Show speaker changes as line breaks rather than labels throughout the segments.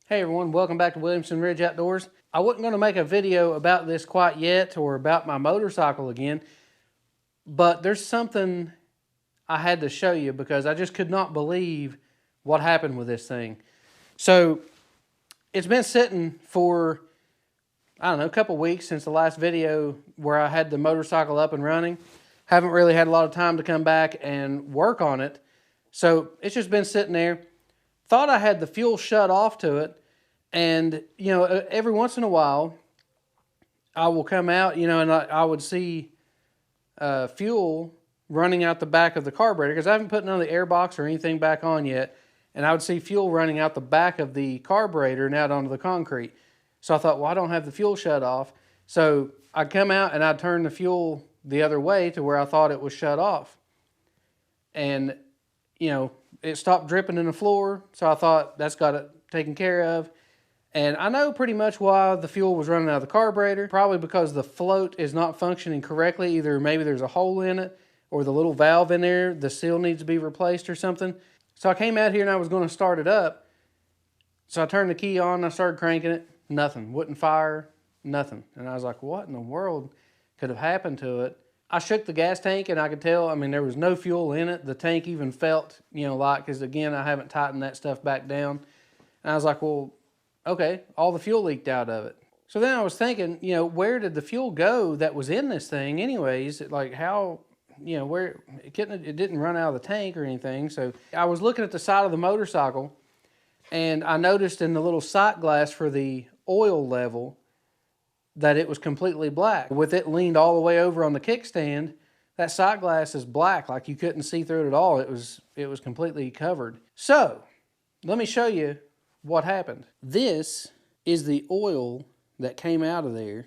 Hey everyone, welcome back to Williamson Ridge Outdoors. I wasn't going to make a video about this quite yet or about my motorcycle again, but there's something I had to show you because I just could not believe what happened with this thing. So it's been sitting for, I don't know, a couple weeks since the last video where I had the motorcycle up and running. Haven't really had a lot of time to come back and work on it. So it's just been sitting there. Thought I had the fuel shut off to it, and you know, every once in a while I will come out, and I would see fuel running out the back of the carburetor because I haven't put none of the air box or anything back on yet, and I would see fuel running out the back of the carburetor and out onto the concrete. So I thought, well, I don't have the fuel shut off, so I'd come out and I'd turn the fuel the other way to where I thought it was shut off, and it stopped dripping in the floor, so I thought that's got it taken care of. And I know pretty much why the fuel was running out of the carburetor. Probably because the float is not functioning correctly. Either maybe there's a hole in it or the little valve in there, the seal needs to be replaced or something. So I came out here and I was going to start it up. So I turned the key on and I started cranking it. Nothing. Wouldn't fire. Nothing. And I was like, what in the world could have happened to it? I shook the gas tank and I could tell, there was no fuel in it. The tank even felt, because again, I haven't tightened that stuff back down. And I was like, well, okay, all the fuel leaked out of it. So then I was thinking, where did the fuel go that was in this thing anyways? Like how, where, it didn't run out of the tank or anything. So I was looking at the side of the motorcycle and I noticed in the little sight glass for the oil level that it was completely black. With it leaned all the way over on the kickstand, that sight glass is black, like you couldn't see through it at all. It was completely covered. So let me show you what happened. This is the oil that came out of there.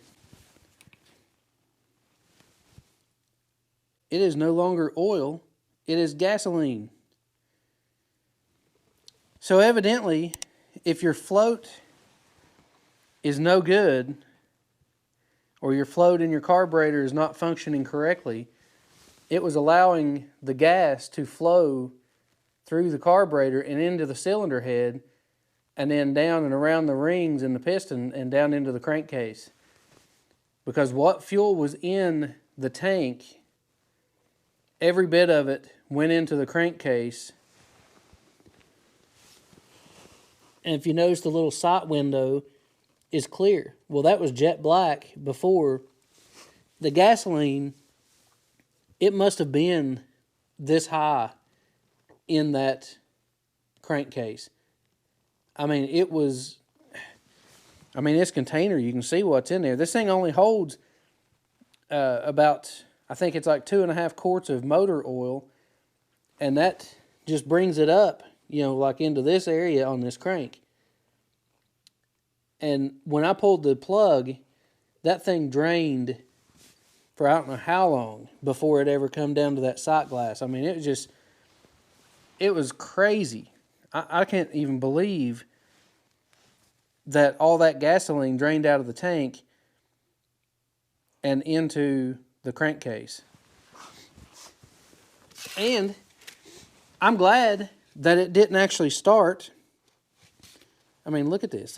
It is no longer oil, it is gasoline. So evidently, if your float is no good, or your float in your carburetor is not functioning correctly, it was allowing the gas to flow through the carburetor and into the cylinder head, and then down and around the rings in the piston and down into the crankcase. Because what fuel was in the tank, every bit of it went into the crankcase. And if you notice, the little sight window is clear. Well, that was jet black before. The gasoline, it must have been this high in that crankcase. This container, you can see what's in there. This thing only holds about, I think it's like 2.5 quarts of motor oil, and that just brings it up, like into this area on this crank. And when I pulled the plug, that thing drained for I don't know how long before it ever come down to that sight glass. It was crazy. I can't even believe that all that gasoline drained out of the tank and into the crankcase. And I'm glad that it didn't actually start. Look at this.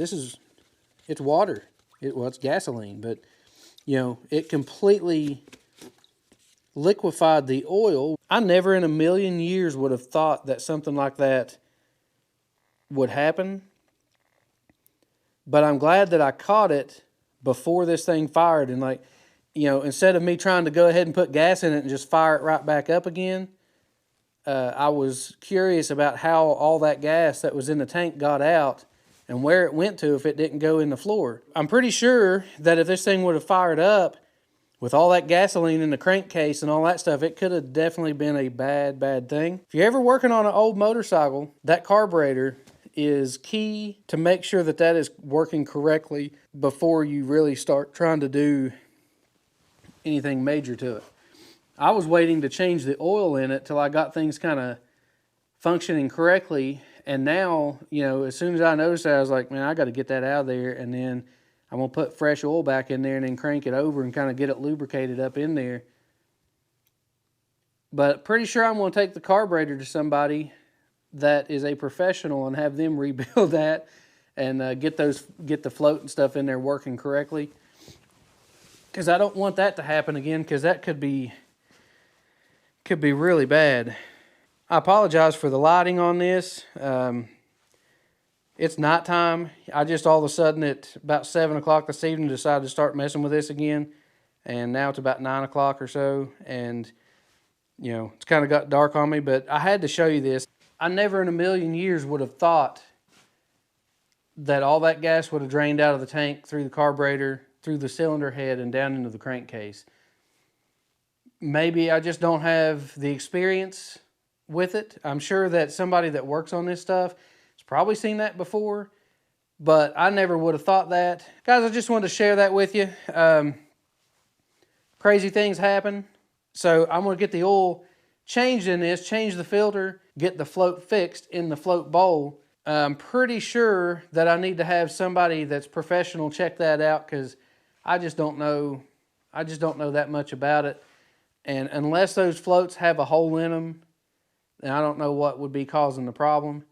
It's water. It's gasoline, but it completely liquefied the oil. I never in a million years would have thought that something like that would happen. But I'm glad that I caught it before this thing fired. And instead of me trying to go ahead and put gas in it and just fire it right back up again, I was curious about how all that gas that was in the tank got out and where it went to if it didn't go in the floor. I'm pretty sure that if this thing would have fired up with all that gasoline in the crankcase and all that stuff, it could have definitely been a bad, bad thing. If you're ever working on an old motorcycle, that carburetor is key to make sure that that is working correctly before you really start trying to do anything major to it. I was waiting to change the oil in it till I got things kind of functioning correctly. And now, as soon as I noticed that, I was like, man, I got to get that out of there. And then I'm going to put fresh oil back in there and then crank it over and kind of get it lubricated up in there. But pretty sure I'm going to take the carburetor to somebody that is a professional and have them rebuild that and get the float and stuff in there working correctly. Because I don't want that to happen again, because that could be really bad. I apologize for the lighting on this. It's nighttime. I just all of a sudden at about 7 o'clock this evening decided to start messing with this again. And now it's about 9 o'clock or so. And, you know, it's kind of got dark on me. But I had to show you this. I never in a million years would have thought that all that gas would have drained out of the tank through the carburetor, through the cylinder head, and down into the crankcase. Maybe I just don't have the experience with it. I'm sure that somebody that works on this stuff has probably seen that before, but I never would have thought that. Guys, I just wanted to share that with you. Crazy things happen. So I'm going to get the oil changed in this, change the filter, get the float fixed in the float bowl. I'm pretty sure that I need to have somebody that's professional check that out, because I just don't know that much about it. And unless those floats have a hole in them, then I don't know what would be causing the problem.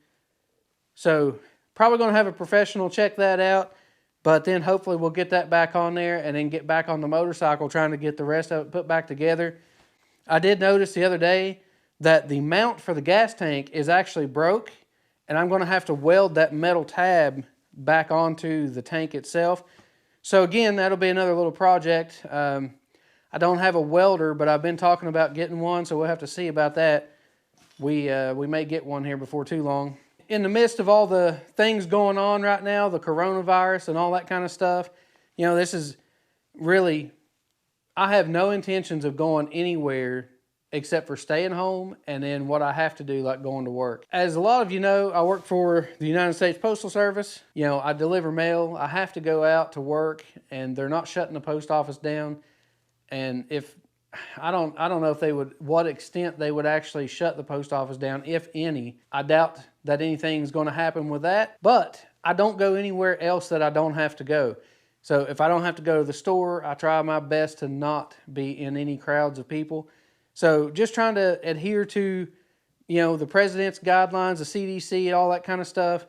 So probably going to have a professional check that out, but then hopefully we'll get that back on there and then get back on the motorcycle trying to get the rest of it put back together. I did notice the other day that the mount for the gas tank is actually broke, and I'm going to have to weld that metal tab back onto the tank itself. So again, that'll be another little project. I don't have a welder, but I've been talking about getting one, so we'll have to see about that. We may get one here before too long. In the midst of all the things going on right now, the coronavirus and all that kind of stuff, you know, this is really, I have no intentions of going anywhere except for staying home and then what I have to do, like going to work. As a lot of you know, I work for the United States Postal Service. You know, I deliver mail. I have to go out to work, and they're not shutting the post office down. And if I don't know if they would, what extent they would actually shut the post office down, if any. I doubt that anything's going to happen with that, but I don't go anywhere else that I don't have to go. So if I don't have to go to the store, I try my best to not be in any crowds of people. So just trying to adhere to, you know, the president's guidelines, the CDC, all that kind of stuff.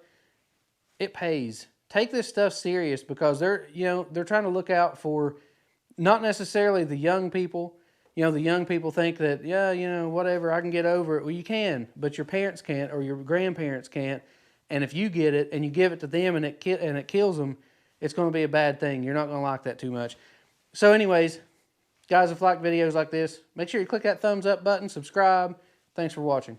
It pays. Take this stuff serious, because they're trying to look out for not necessarily the young people. You know, the young people think that, yeah, you know, whatever, I can get over it. Well, you can, but your parents can't, or your grandparents can't. And if you get it and you give it to them and it kills them, it's going to be a bad thing. You're not going to like that too much. So anyways, guys, if you like videos like this, make sure you click that thumbs up button, subscribe. Thanks for watching.